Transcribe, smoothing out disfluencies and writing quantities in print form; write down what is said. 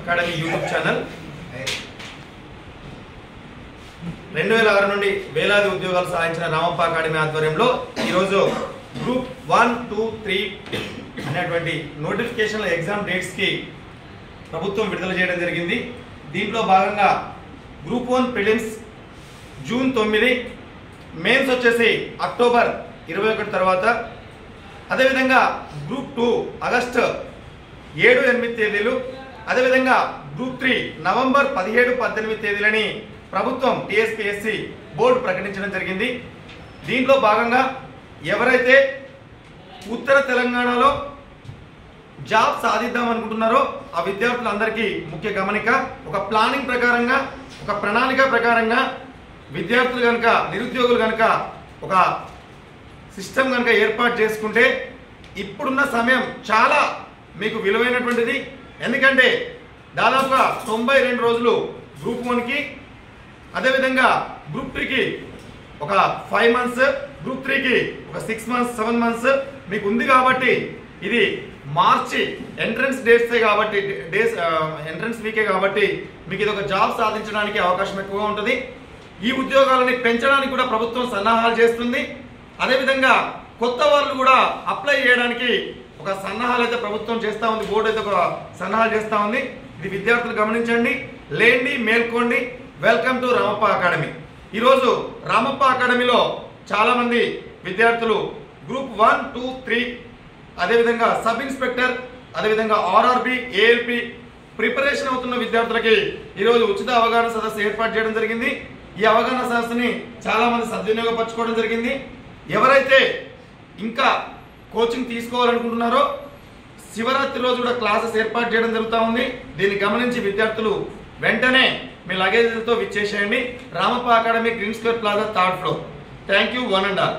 Academy YouTube channel 2006 నుండి వేలాది ఉద్యోగాలు సాధించిన రామప్ప అకాడమీ ఆధ్వర్యంలో ఈరోజు గ్రూప్ 1, 2, 3 అనేటువంటి నోటిఫికేషన్ల ఎగ్జామ్ డేట్స్కి ప్రభుత్వం విడుదల చేయడం జరిగింది. దీంట్లో భాగంగా గ్రూప్ 1 ప్రిలిమ్స్ జూన్ 9, మెయిన్స్ వచ్చేసి అక్టోబర్ 21 తర్వాత, అదేవిధంగా గ్రూప్ 2 ఆగస్టు 7, 8 తేదీలు, అదేవిధంగా గ్రూప్ 3 నవంబర్ 17, 18 తేదీలని ప్రభుత్వం టీఎస్పీఎస్సీ బోర్డు ప్రకటించడం జరిగింది. దీంట్లో భాగంగా ఎవరైతే ఉత్తర తెలంగాణలో జాబ్ సాధిద్దాం అనుకుంటున్నారో ఆ విద్యార్థులందరికీ ముఖ్య గమనిక, ఒక ప్లానింగ్ ప్రకారంగా, ఒక ప్రణాళిక ప్రకారంగా విద్యార్థులు కనుక, నిరుద్యోగులు కనుక ఒక సిస్టమ్ కనుక ఏర్పాటు చేసుకుంటే ఇప్పుడున్న సమయం చాలా మీకు విలువైనటువంటిది. ఎందుకంటే దాదాపుగా 92 రోజులు గ్రూప్ 1కి, అదేవిధంగా గ్రూప్ 3కి ఒక 5 మంత్స్, గ్రూప్ 3కి ఒక 6 మంత్స్, 7 మంత్స్ మీకు ఉంది. కాబట్టి ఇది మార్చి ఎంట్రన్స్ డేట్సే కాబట్టి, ఎంట్రన్స్ వీకే కాబట్టి మీకు ఇది ఒక జాబ్ సాధించడానికి అవకాశం ఎక్కువగా ఉంటుంది. ఈ ఉద్యోగాలని పెంచడానికి కూడా ప్రభుత్వం సన్నాహాలు చేస్తుంది. అదేవిధంగా కొత్త వాళ్ళు కూడా అప్లై చేయడానికి ఒక సన్నాహాలు అయితే ప్రభుత్వం చేస్తూ ఉంది, బోర్డు అయితే ఒక సన్నాహాలు చేస్తూ ఉంది. ఇది విద్యార్థులు గమనించండి, లేండి, మేల్కోండి. Welcome to Ramappa academy. ఈరోజు రామప్ప అకాడమీలో చాలామంది విద్యార్థులు గ్రూప్ 1, 2, 3 అదేవిధంగా సబ్ ఇన్స్పెక్టర్, అదేవిధంగా ఆర్ఆర్బి, ఏఎల్పి ప్రిపరేషన్ అవుతున్న విద్యార్థులకి ఈరోజు ఉచిత అవగాహన సదస్సు ఏర్పాటు చేయడం జరిగింది. ఈ అవగాహన సదస్సుని చాలామంది సద్వినియోగపరచుకోవడం జరిగింది. ఎవరైతే ఇంకా కోచింగ్ తీసుకోవాలనుకుంటున్నారో శివరాత్రి రోజు కూడా క్లాసెస్ ఏర్పాటు చేయడం జరుగుతూ ఉంది. దీన్ని గమనించి విద్యార్థులు వెంటనే మీ లగేజ్లతో విచ్చేసేయండి. Ramappa academy, green square plaza, 3rd floor. Thank you, one and all.